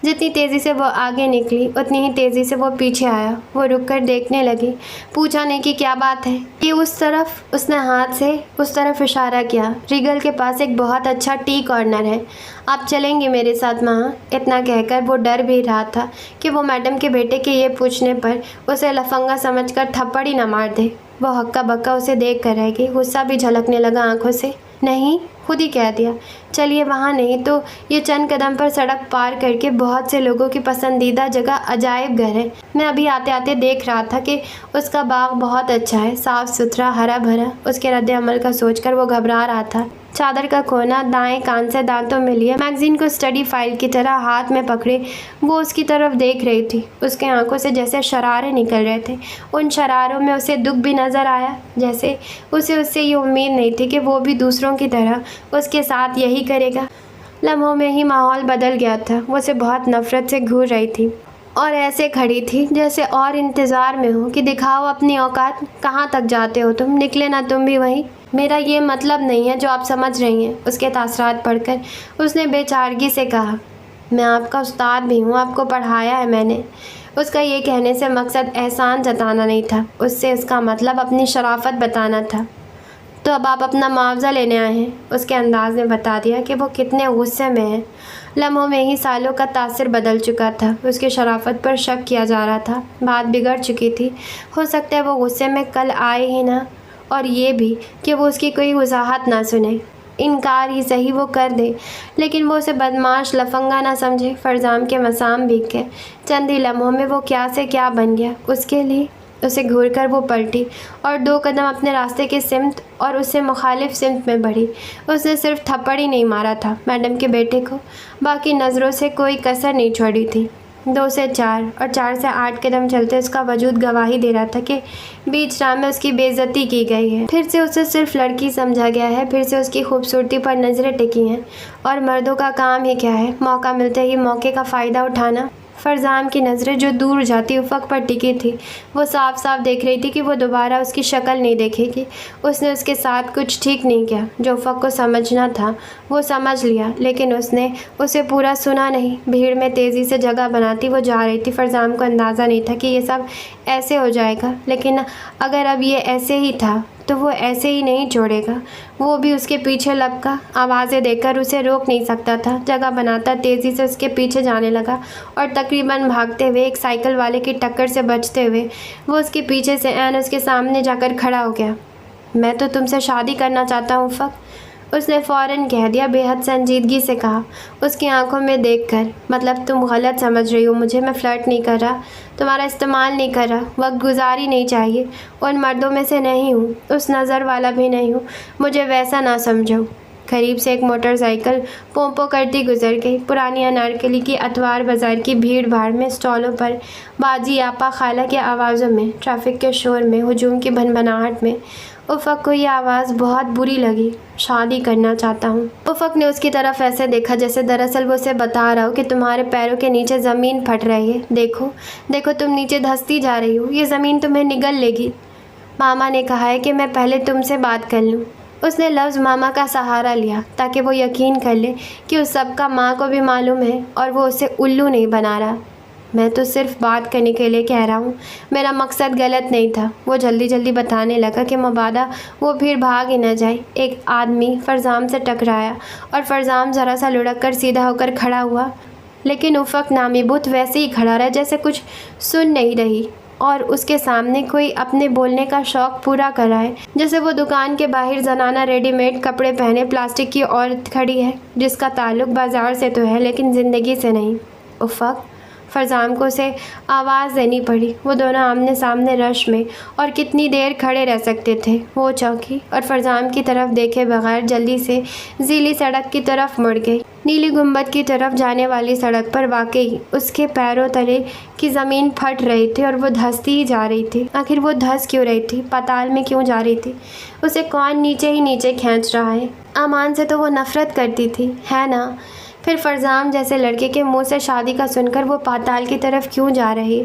जितनी तेज़ी से वो आगे निकली उतनी ही तेज़ी से वो पीछे आया। वो रुककर देखने लगी। पूछा नहीं कि क्या बात है। कि उस तरफ उसने हाथ से उस तरफ इशारा किया। रिगल के पास एक बहुत अच्छा टी कॉर्नर है, आप चलेंगे मेरे साथ माँ? इतना कहकर वो डर भी रहा था कि वो मैडम के बेटे के ये पूछने पर उसे लफंगा समझकर थप्पड़ ही न मार दे। वो हक्का बक्का उसे देख कर रह गई। गुस्सा भी झलकने लगा आंखों से। नहीं, खुद ही कह दिया। चलिए वहाँ नहीं तो ये चंद कदम पर सड़क पार करके बहुत से लोगों की पसंदीदा जगह अजायब घर है। मैं अभी आते आते देख रहा था कि उसका बाग बहुत अच्छा है, साफ़ सुथरा, हरा भरा। उसके रद्द अमल का सोचकर वो घबरा रहा था। चादर का कोना दाएं कान से दांतों में लिए मैगजीन को स्टडी फाइल की तरह हाथ में पकड़े वो उसकी तरफ देख रही थी। उसके आंखों से जैसे शरारे निकल रहे थे। उन शरारों में उसे दुख भी नज़र आया, जैसे उसे उससे ये उम्मीद नहीं थी कि वो भी दूसरों की तरह उसके साथ यही करेगा। लम्हों में ही माहौल बदल गया था। वो उसे बहुत नफ़रत से घूर रही थी और ऐसे खड़ी थी जैसे और इंतज़ार में हो कि दिखाओ अपनी औकात। कहाँ तक जाते हो तुम? निकले ना तुम भी वहीं। मेरा ये मतलब नहीं है जो आप समझ रही हैं। उसके तासरात पढ़कर उसने बेचारगी से कहा, मैं आपका उस्ताद भी हूँ, आपको पढ़ाया है मैंने। उसका ये कहने से मकसद एहसान जताना नहीं था, उससे उसका मतलब अपनी शराफत बताना था। तो अब आप अपना मुआवजा लेने आए हैं। उसके अंदाज ने बता दिया कि वो कितने गुस्से में है। लम्हों में ही सालों का तासिर बदल चुका था। उसकी शराफत पर शक किया जा रहा था। बात बिगड़ चुकी थी। हो सकता है वो गुस्से में कल आए ही ना, और ये भी कि वो उसकी कोई वजाहत ना सुने, इनकार ही सही वो कर दे, लेकिन वो उसे बदमाश लफंगा ना समझे। फरजाम के मसाम भीग गए। चंद ही लम्हों में वो क्या से क्या बन गया उसके लिए। उसे घूरकर वो पलटी और 2 कदम अपने रास्ते की सिमत और उससे मुखालिफ सिमत में बढ़ी। उसने सिर्फ थप्पड़ ही नहीं मारा था मैडम के बेटे को, बाकी नज़रों से कोई कसर नहीं छोड़ी थी। 2 से 4 और 4 से 8 कदम चलते उसका वजूद गवाही दे रहा था कि बीच राह में उसकी बेइज्जती की गई है। फिर से उसे सिर्फ लड़की समझा गया है। फिर से उसकी खूबसूरती पर नज़रें टिकी हैं। और मर्दों का काम ही क्या है? मौका मिलते ही मौके का फ़ायदा उठाना। फरजाम की नज़रें जो दूर जाती उफ़क़ पर टिकी थी, वो साफ साफ देख रही थी कि वो दोबारा उसकी शक्ल नहीं देखेगी। उसने उसके साथ कुछ ठीक नहीं किया। जो उफ़क़ को समझना था वो समझ लिया, लेकिन उसने उसे पूरा सुना नहीं। भीड़ में तेज़ी से जगह बनाती वो जा रही थी। फरजाम को अंदाज़ा नहीं था कि ये सब ऐसे हो जाएगा, लेकिन अगर अब ये ऐसे ही था तो वो ऐसे ही नहीं छोड़ेगा। वो भी उसके पीछे लपका। आवाज़ें देकर उसे रोक नहीं सकता था। जगह बनाता तेज़ी से उसके पीछे जाने लगा और तकरीबन भागते हुए एक साइकिल वाले की टक्कर से बचते हुए वो उसके पीछे से ऐन उसके सामने जाकर खड़ा हो गया। मैं तो तुमसे शादी करना चाहता हूँ उफ़क़, उसने फ़ौरन कह दिया, बेहद संजीदगी से कहा उसकी आंखों में देखकर। मतलब तुम गलत समझ रही हो मुझे। मैं फ़्लर्ट नहीं कर रहा, तुम्हारा इस्तेमाल नहीं कर रहा, वक्त गुजारी नहीं चाहिए। उन मर्दों में से नहीं हूँ, उस नज़र वाला भी नहीं हूँ, मुझे वैसा ना समझो। करीब से एक मोटरसाइकिल पोंपो करती गुजर गई। पुरानी अनारकली की अतवार बाज़ार की भीड़ भाड़ में, स्टॉलों पर, बाजी आपा खाला की आवाज़ों में, ट्रैफिक के शोर में, हुजूम की भनभनाहट में उफ़क़ को ये आवाज़ बहुत बुरी लगी। शादी करना चाहता हूँ। उफ़क़ ने उसकी तरफ ऐसे देखा जैसे दरअसल वो उसे बता रहा हो कि तुम्हारे पैरों के नीचे ज़मीन फट रही है। देखो देखो, तुम नीचे धंसती जा रही हो, ये ज़मीन तुम्हें निगल लेगी। मामा ने कहा है कि मैं पहले तुमसे बात कर लूँ। उसने लफ्ज़ मामा का सहारा लिया ताकि वो यकीन कर ले कि उस सब का माँ को भी मालूम है और वो उसे उल्लू नहीं बना रहा। मैं तो सिर्फ बात करने के लिए कह रहा हूँ, मेरा मकसद गलत नहीं था। वो जल्दी जल्दी बताने लगा कि मबादा वो फिर भाग ही न जाए। एक आदमी फरजाम से टकराया और फरजाम ज़रा सा लुढ़क कर सीधा होकर खड़ा हुआ, लेकिन उफ़क़ नामी बुत वैसे ही खड़ा रहा जैसे कुछ सुन नहीं रही और उसके सामने कोई अपने बोलने का शौक़ पूरा कर रहा है। जैसे वो दुकान के बाहर जनाना रेडीमेड कपड़े पहने प्लास्टिक की औरत खड़ी है जिसका ताल्लुक़ बाज़ार से तो है लेकिन ज़िंदगी से नहीं। उफ़क़, फरजाम को उसे आवाज़ देनी पड़ी। वो दोनों आमने सामने रश में और कितनी देर खड़े रह सकते थे। वो चौंकी और फरजाम की तरफ देखे बगैर जल्दी से ज़ीली सड़क की तरफ मुड़ गई। नीली गुंबद की तरफ जाने वाली सड़क पर वाकई उसके पैरों तले की ज़मीन फट रही थी और वो धंसती ही जा रही थी। आखिर वो धंस क्यों रही थी? पाताल में क्यों जा रही थी? उसे कौन नीचे ही नीचे खींच रहा है? अमान से तो वो नफ़रत करती थी, है ना? फिर फरजाम जैसे लड़के के मुंह से शादी का सुनकर वो पाताल की तरफ क्यों जा रही?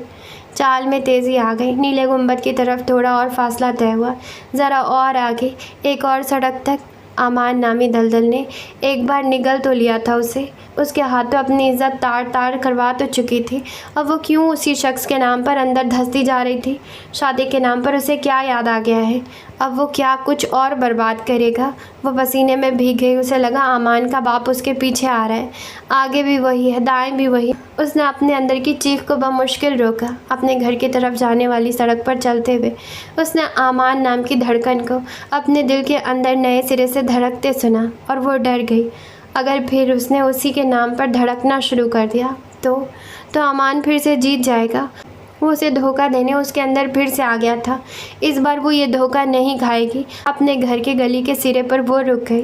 चाल में तेज़ी आ गई। नीले गुंबद की तरफ थोड़ा और फासला तय हुआ। ज़रा और आगे एक और सड़क तक। अमान नामी दलदल ने एक बार निगल तो लिया था उसे। उसके हाथों अपनी इज्जत तार तार करवा तो चुकी थी। अब वो क्यों उसी शख्स के नाम पर अंदर धंसती जा रही थी? शादी के नाम पर उसे क्या याद आ गया है? अब वो क्या कुछ और बर्बाद करेगा। वो पसीने में भीग गई। उसे लगा आमान का बाप उसके पीछे आ रहा है। आगे भी वही है, दाएं भी वही। उसने अपने अंदर की चीख को बमुश्किल रोका। अपने घर की तरफ जाने वाली सड़क पर चलते हुए उसने आमान नाम की धड़कन को अपने दिल के अंदर नए सिरे से धड़कते सुना और वो डर गई। अगर फिर उसने उसी के नाम पर धड़कना शुरू कर दिया तो आमान फिर से जीत जाएगा। वो उसे धोखा देने उसके अंदर फिर से आ गया था। इस बार वो ये धोखा नहीं खाएगी। अपने घर के गली के सिरे पर वो रुक गई।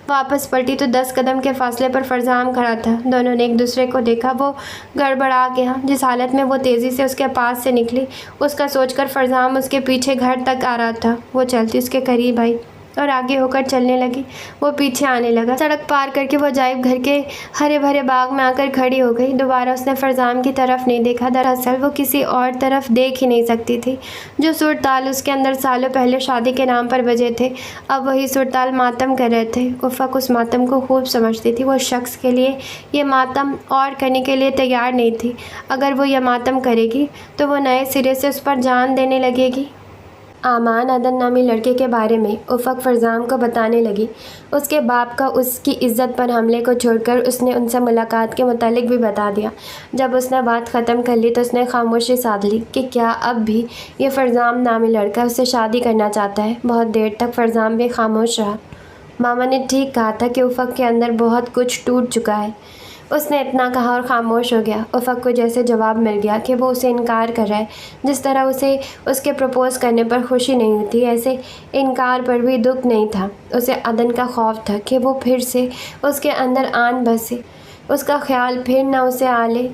वापस पलटी तो 10 कदम के फासले पर फरजाम खड़ा था। दोनों ने एक दूसरे को देखा। वो गड़बड़ा गया। जिस हालत में वो तेज़ी से उसके पास से निकली उसका सोचकर फरजाम उसके पीछे घर तक आ रहा था। वो चलती उसके करीब आई और आगे होकर चलने लगी। वो पीछे आने लगा। सड़क पार करके वो अजायब घर के हरे भरे बाग में आकर खड़ी हो गई। दोबारा उसने फरजाम की तरफ नहीं देखा। दरअसल वो किसी और तरफ देख ही नहीं सकती थी। जो सुर ताल उसके अंदर सालों पहले शादी के नाम पर बजे थे, अब वही सुर ताल मातम कर रहे थे। उफ़क़ उस मातम को खूब समझती थी। वो शख्स के लिए ये मातम और करने के लिए तैयार नहीं थी। अगर वो ये मातम करेगी तो वो नए सिरे से उस पर जान देने लगेगी। आमान अदन नामी लड़के के बारे में उफ़क़ फरजाम को बताने लगी। उसके बाप का उसकी इज़्ज़त पर हमले को छोड़कर उसने उनसे मुलाकात के मुतालिक भी बता दिया। जब उसने बात ख़त्म कर ली तो उसने खामोशी साध ली कि क्या अब भी ये फरजाम नामी लड़का उससे शादी करना चाहता है। बहुत देर तक फरजाम भी खामोश रहा। मामा ने ठीक कहा था कि उफ़क़ के अंदर बहुत कुछ टूट चुका है। उसने इतना कहा और ख़ामोश हो गया। उफ़क़ को जैसे जवाब मिल गया कि वो उसे इनकार कर रहा है। जिस तरह उसे उसके प्रपोज़ करने पर खुशी नहीं थी, ऐसे इनकार पर भी दुख नहीं था। उसे अदन का खौफ था कि वो फिर से उसके अंदर आन बसे, उसका ख्याल फिर न उसे आ ले।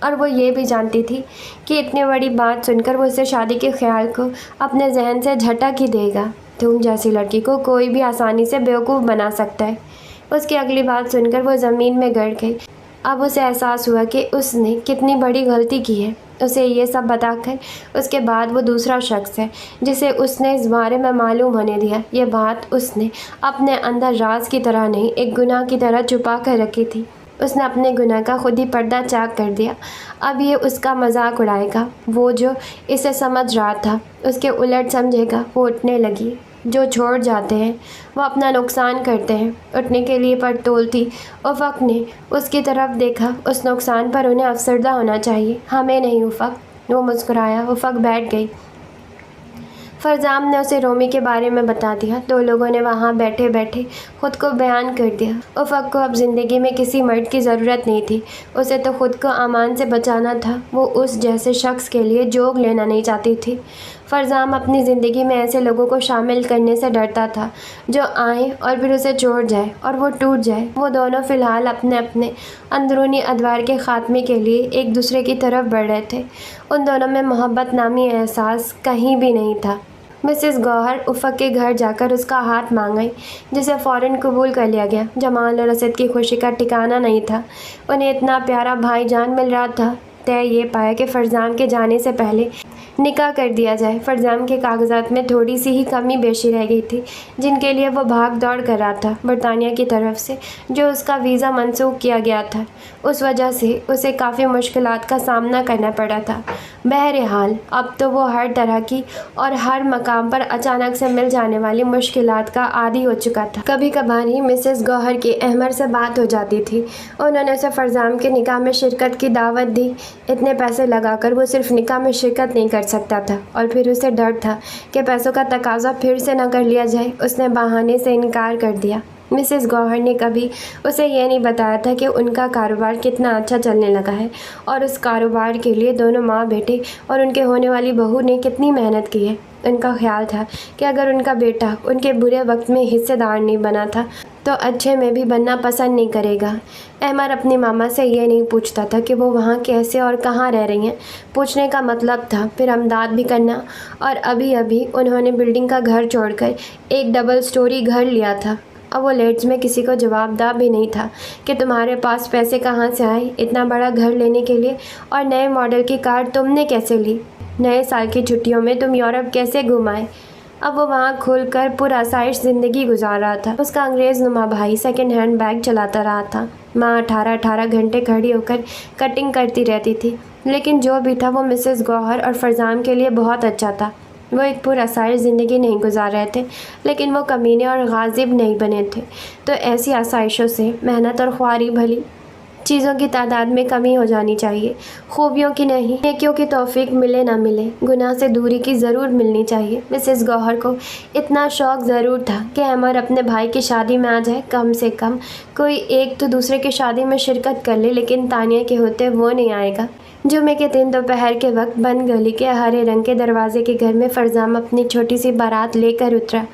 और वो ये भी जानती थी कि इतनी बड़ी बात सुनकर वो उसे शादी के ख्याल को अपने जहन से झटक ही देगा। तुम जैसी लड़की को कोई भी आसानी से बेवकूफ़ बना सकता है। उसकी अगली बात सुनकर वो ज़मीन में गड़ गई। अब उसे एहसास हुआ कि उसने कितनी बड़ी गलती की है। उसे ये सब बताकर उसके बाद वो दूसरा शख्स है जिसे उसने इस बारे में मालूम होने दिया। ये बात उसने अपने अंदर राज की तरह नहीं, एक गुनाह की तरह छुपा कर रखी थी। उसने अपने गुनाह का खुद ही पर्दा चाक कर दिया। अब ये उसका मजाक उड़ाएगा। वो जो इसे समझ रहा था उसके उलट समझेगा। वो उठने लगी। जो छोड़ जाते हैं वो अपना नुकसान करते हैं। उठने के लिए पर तोलती उफ़क़ ने उसकी तरफ देखा। उस नुकसान पर उन्हें अफसरदा होना चाहिए, हमें नहीं उफ़क़। वो मुस्कुराया। उफ़क़ बैठ गई। फरजाम ने उसे रोमी के बारे में बता दिया। दो लोगों ने वहाँ बैठे बैठे ख़ुद को बयान कर दिया। उफ़क़ को अब ज़िंदगी में किसी मर्द की ज़रूरत नहीं थी। उसे तो ख़ुद को आमान से बचाना था। वो उस जैसे शख्स के लिए जोग लेना नहीं चाहती थी। फरजाम अपनी ज़िंदगी में ऐसे लोगों को शामिल करने से डरता था जो आए और फिर उसे छोड़ जाए और वो टूट जाए। वो दोनों फ़िलहाल अपने अपने अंदरूनी अदवार के ख़ात्मे के लिए एक दूसरे की तरफ बढ़ रहे थे। उन दोनों में मोहब्बत नामी एहसास कहीं भी नहीं था। मिसेस गौहर उफ़क़ के घर जाकर उसका हाथ मांग जिसे फ़ौरन कबूल कर लिया गया। जमाल और असद की खुशी का ठिकाना नहीं था। उन्हें इतना प्यारा भाईजान मिल रहा था। तय ये पाया कि फरजाम के जाने से पहले निकाह कर दिया जाए। फरजाम के कागजात में थोड़ी सी ही कमी बेशी रह गई थी जिनके लिए वो भाग दौड़ कर रहा था बरतानिया की तरफ से, जो उसका वीज़ा मंसूख किया गया था। उस वजह से उसे काफ़ी मुश्किलात का सामना करना पड़ा था। बहरहाल अब तो वो हर तरह की और हर मकाम पर अचानक से मिल जाने वाली मुश्किलात का आदी हो चुका था। कभी कभार ही मिसेस गौहर की अहमर से बात हो जाती थी। उन्होंने उसे फरजाम के निकाह में शिरकत की दावत दी। इतने पैसे लगाकर वो सिर्फ निकाह में शिरकत नहीं कर सकता था और फिर उसे डर था कि पैसों का तकाजा फिर से न कर लिया जाए। उसने बहाने से इनकार कर दिया। मिसेस गौहर ने कभी उसे ये नहीं बताया था कि उनका कारोबार कितना अच्छा चलने लगा है और उस कारोबार के लिए दोनों माँ बेटे और उनके होने वाली बहू ने कितनी मेहनत की है। उनका ख्याल था कि अगर उनका बेटा उनके बुरे वक्त में हिस्सेदार नहीं बना था तो अच्छे में भी बनना पसंद नहीं करेगा। अहमर अपनी मामा से ये नहीं पूछता था कि वो वहाँ कैसे और कहाँ रह रही हैं। पूछने का मतलब था फिर अमदाद भी करना। और अभी अभी उन्होंने बिल्डिंग का घर छोड़कर एक डबल स्टोरी घर लिया था। अब वो लेट्स में किसी को जवाबदा भी नहीं था कि तुम्हारे पास पैसे कहाँ से आए इतना बड़ा घर लेने के लिए, और नए मॉडल की कार तुमने कैसे ली, नए साल की छुट्टियों में तुम यूरोप कैसे घुमाए। अब वो वहाँ खुलकर पुरआसाइश ज़िंदगी गुजार रहा था। उसका अंग्रेज़ नुमा भाई सेकंड हैंड बैग चलाता रहा था। माँ 18 घंटे खड़ी होकर कटिंग करती रहती थी। लेकिन जो भी था वो मिसेस गौहर और फरजाम के लिए बहुत अच्छा था। वो एक पुरअसर ज़िंदगी नहीं गुजार रहे थे, लेकिन वो कमीने और गाज़िब नहीं बने थे। तो ऐसी आसाइशों से मेहनत और ख्वारी भली चीज़ों की तादाद में कमी हो जानी चाहिए, खूबियों की नहीं। नेकियों की तौफीक मिले ना मिले, गुनाह से दूरी की ज़रूर मिलनी चाहिए। मिसेस गौहर को इतना शौक़ ज़रूर था कि अमर अपने भाई की शादी में आ जाए। कम से कम कोई एक तो दूसरे की शादी में शिरकत कर ले, लेकिन तानिया के होते वो नहीं आएगा। जुमे के दिन दोपहर के वक्त बंद गली के हरे रंग के दरवाजे के घर में फरजाम अपनी छोटी सी बारात लेकर उतरा।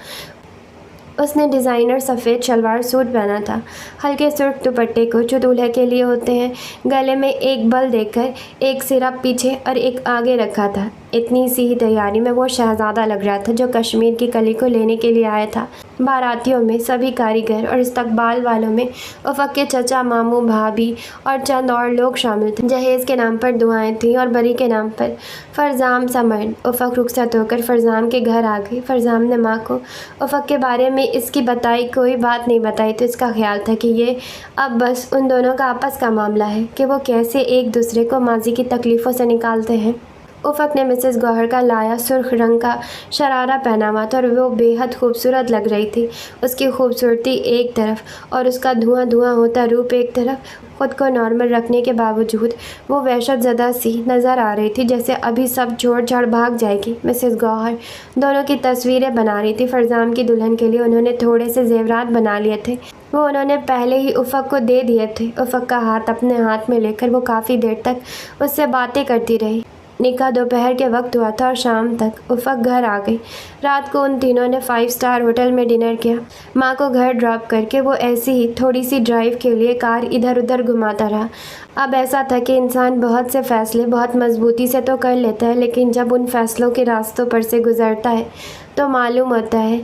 उसने डिज़ाइनर सफ़ेद शलवार सूट पहना था, हल्के सुर्ख दुपट्टे को जो दूल्हे के लिए होते हैं, गले में एक बल देकर एक सिरा पीछे और एक आगे रखा था। इतनी सी ही तैयारी में वो शहज़ादा लग रहा था जो कश्मीर की कली को लेने के लिए आया था। बारातियों में सभी कारीगर और इस्तकबाल वालों में उफ़क़ के चचा, मामू, भाभी और चंद और लोग शामिल थे। जहेज़ के नाम पर दुआएं थीं और बरी के नाम पर फरजाम समर्द। उफ़क़ रुखसत होकर फरजाम के घर आ गई। फरजाम ने माँ को उफ़क़ के बारे में इसकी बताई कोई बात नहीं बताई, तो इसका ख्याल था कि ये अब बस उन दोनों का आपस का मामला है कि वो कैसे एक दूसरे को माजी की तकलीफ़ों से निकालते हैं। उफ़क़ ने मिसेस गौहर का लाया सुर्ख रंग का शरारा पहना हुआ था और वो बेहद खूबसूरत लग रही थी। उसकी खूबसूरती एक तरफ और उसका धुआं धुआं होता रूप एक तरफ। ख़ुद को नॉर्मल रखने के बावजूद वो वहशत ज़दा सी नज़र आ रही थी, जैसे अभी सब छोड़ छाड़ भाग जाएगी। मिसेस गौहर दोनों की तस्वीरें बना रही थी। फरजाम की दुल्हन के लिए उन्होंने थोड़े से जेवरात बना लिए थे, वो उन्होंने पहले ही उफ़क़ को दे दिए थे। उफ़क़ का हाथ अपने हाथ में लेकर वो काफ़ी देर तक उससे बातें करती रही। निकाह दोपहर के वक्त हुआ था और शाम तक उफ़क़ घर आ गई। रात को उन तीनों ने 5 स्टार होटल में डिनर किया। माँ को घर ड्रॉप करके वो ऐसी ही थोड़ी सी ड्राइव के लिए कार इधर उधर घुमाता रहा। अब ऐसा था कि इंसान बहुत से फ़ैसले बहुत मजबूती से तो कर लेता है, लेकिन जब उन फ़ैसलों के रास्तों पर से गुज़रता है तो मालूम होता है।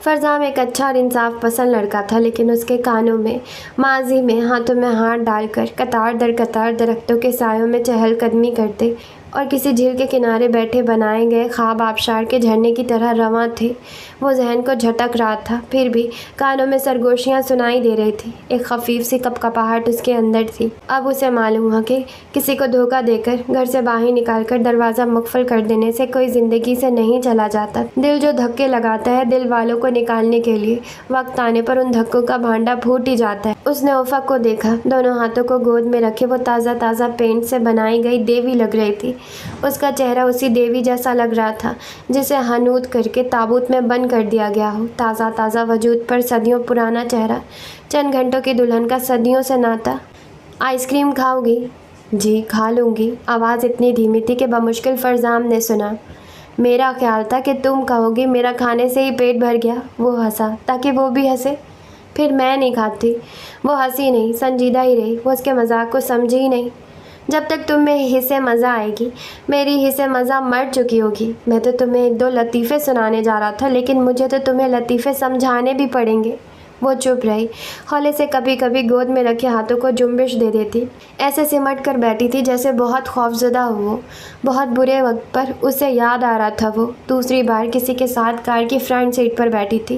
फरजाम एक अच्छा और इंसाफ पसंद लड़का था, लेकिन उसके कानों में माजी में हाथों में हाथ डालकर कतार दर कतार दरख्तों के सायों में चहलकदमी करते और किसी झील के किनारे बैठे बनाए गए ख्वाब आबशार के झरने की तरह रवां थे। वो जहन को झटक रहा था, फिर भी कानों में सरगोशियाँ सुनाई दे रही थी। एक खफीफ सी कपकपाहट उसके अंदर थी। अब उसे मालूम हुआ कि किसी को धोखा देकर घर से बाहर निकालकर दरवाज़ा मुक़फ़ल कर देने से कोई ज़िंदगी से नहीं चला जाता। दिल जो धक्के लगाता है दिल वालों को निकालने के लिए, वक्त आने पर उन धक्कों का भांडा फूट ही जाता है। उसने उफ़क़ को देखा, दोनों हाथों को गोद में रखे वो ताज़ा ताज़ा पेंट से बनाई गई देवी लग रही थी। उसका चेहरा उसी देवी जैसा लग रहा था जिसे हनूद करके ताबूत में बंद कर दिया गया हो। ताज़ा ताज़ा वजूद पर सदियों पुराना चेहरा, चंद घंटों की दुल्हन का सदियों से नाता। आइसक्रीम खाओगी? जी खा लूँगी। आवाज़ इतनी धीमी थी कि बमुश्किल फरजाम ने सुना। मेरा ख्याल था कि तुम कहोगी मेरा खाने से ही पेट भर गया। वो हंसा ताकि वो भी हंसे। फिर मैं नहीं खाती। वो हंसी नहीं, संजीदा ही रही। वो उसके मजाक को समझी ही नहीं। जब तक तुम्हें हिस्से मज़ा आएगी, मेरी हिस्से मज़ा मर चुकी होगी। मैं तो तुम्हें 1-2 लतीफ़े सुनाने जा रहा था, लेकिन मुझे तो तुम्हें लतीफ़े समझाने भी पड़ेंगे। वो चुप रही, हौले से कभी कभी गोद में रखे हाथों को जुम्बिश दे देती। ऐसे सिमट कर बैठी थी जैसे बहुत खौफज़दा हो। बहुत बुरे वक्त पर उसे याद आ रहा था वो दूसरी बार किसी के साथ कार की फ्रंट सीट पर बैठी थी।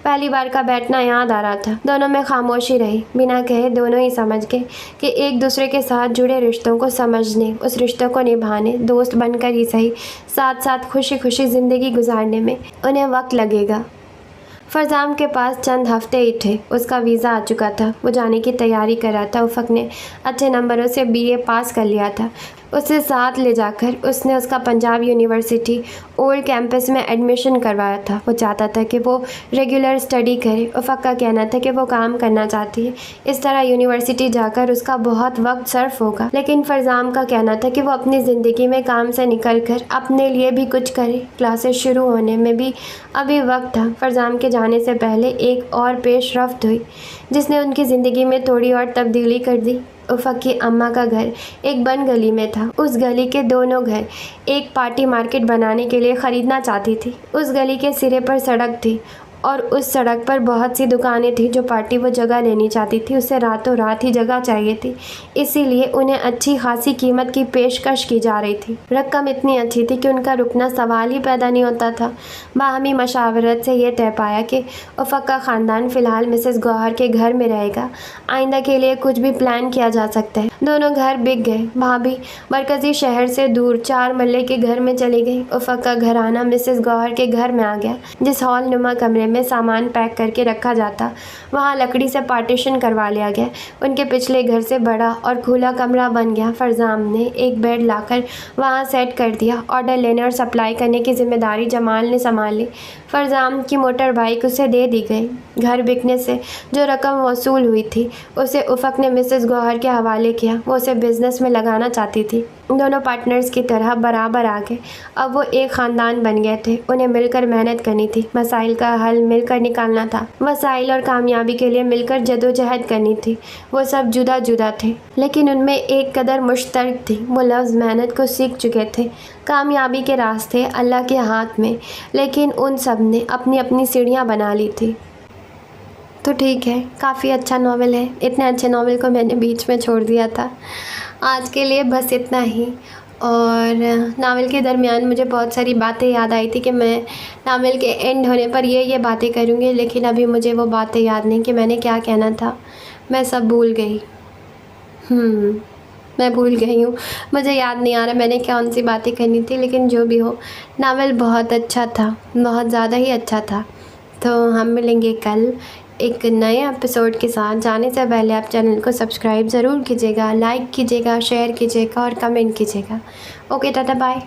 पहली बार का बैठना याद आ रहा था। दोनों में खामोशी रही। बिना कहे दोनों ही समझ गए कि एक दूसरे के साथ जुड़े रिश्तों को समझने, उस रिश्तों को निभाने, दोस्त बनकर ही सही, साथ साथ खुशी खुशी ज़िंदगी गुजारने में उन्हें वक्त लगेगा। फरजाम के पास चंद हफ्ते ही थे। उसका वीज़ा आ चुका था। वो जाने की तैयारी कर रहा था। उफ़क़ ने अच्छे नंबरों से BA पास कर लिया था। उसे साथ ले जाकर उसने उसका पंजाब यूनिवर्सिटी ओल्ड कैंपस में एडमिशन करवाया था। वो चाहता था कि वो रेगुलर स्टडी करे। उफ़क़ का कहना था कि वो काम करना चाहती है, इस तरह यूनिवर्सिटी जाकर उसका बहुत वक्त सर्फ होगा। लेकिन फरजाम का कहना था कि वो अपनी ज़िंदगी में काम से निकल कर अपने लिए भी कुछ करे। क्लासेस शुरू होने में भी अभी वक्त था। फरजाम के जाने से पहले एक और पेशरफ्त हुई जिसने उनकी ज़िंदगी में थोड़ी और तब्दीली कर दी। उफ़क़ की अम्मा का घर एक बंद गली में था। उस गली के दोनों घर एक पार्टी मार्केट बनाने के लिए ख़रीदना चाहती थी। उस गली के सिरे पर सड़क थी और उस सड़क पर बहुत सी दुकानें थी। जो पार्टी वो जगह लेनी चाहती थी उसे रातों रात ही जगह चाहिए थी, इसीलिए उन्हें अच्छी खासी कीमत की पेशकश की जा रही थी। रकम इतनी अच्छी थी कि उनका रुकना सवाल ही पैदा नहीं होता था। बाहमी मशावरत से ये तय पाया कि उफ़क़ का ख़ानदान फ़िलहाल मिसेस गौहर के घर में रहेगा। आइंदा के लिए कुछ भी प्लान किया जा सकता है। दोनों घर बिक गए। भाभी मरकज़ी शहर से दूर 4 मरले के घर में चली गई। उफ़क़ का घराना मिसेस गौहर के घर में आ गया। जिस हॉल नुमा कमरे में सामान पैक करके रखा जाता, वहाँ लकड़ी से पार्टीशन करवा लिया गया। उनके पिछले घर से बड़ा और खुला कमरा बन गया। फरजाम ने एक बेड लाकर वहाँ सेट कर दिया। ऑर्डर लेने और सप्लाई करने की जिम्मेदारी जमाल ने संभाल ली। फरजाम की मोटर बाइक उसे दे दी गई। घर बिकने से जो रकम वसूल हुई थी उसे उफ़क़ ने मिसेस गौहर के हवाले किया। वो उसे बिज़नेस में लगाना चाहती थी। दोनों पार्टनर्स की तरह बराबर आ गए। अब वो एक ख़ानदान बन गए थे। उन्हें मिलकर मेहनत करनी थी। मसाइल का हल मिलकर निकालना था। वसाइल और कामयाबी के लिए मिलकर जदोजहद करनी थी। वो सब जुदा जुदा थे, लेकिन उनमें एक कदर मुश्तरक थी। वो लफ्ज़ मेहनत को सीख चुके थे। कामयाबी के रास्ते अल्लाह के हाथ में, लेकिन उन सब ने अपनी अपनी सीढ़ियाँ बना ली थी। तो ठीक है, काफ़ी अच्छा नावल है। इतने अच्छे नावल को मैंने बीच में छोड़ दिया था। आज के लिए बस इतना ही। और नावल के दरमियान मुझे बहुत सारी बातें याद आई थी कि मैं नावल के एंड होने पर ये बातें करूँगी, लेकिन अभी मुझे वो बातें याद नहीं कि मैंने क्या कहना था। मैं सब भूल गई। मैं भूल गई हूँ। मुझे याद नहीं आ रहा मैंने कौन सी बातें करनी थी, लेकिन जो भी हो, नावल बहुत अच्छा था, बहुत ज़्यादा ही अच्छा था। तो हम मिलेंगे कल एक नए एपिसोड के साथ। जाने से पहले आप चैनल को सब्सक्राइब ज़रूर कीजिएगा, लाइक कीजिएगा, शेयर कीजिएगा और कमेंट कीजिएगा। Okay, tata, bye.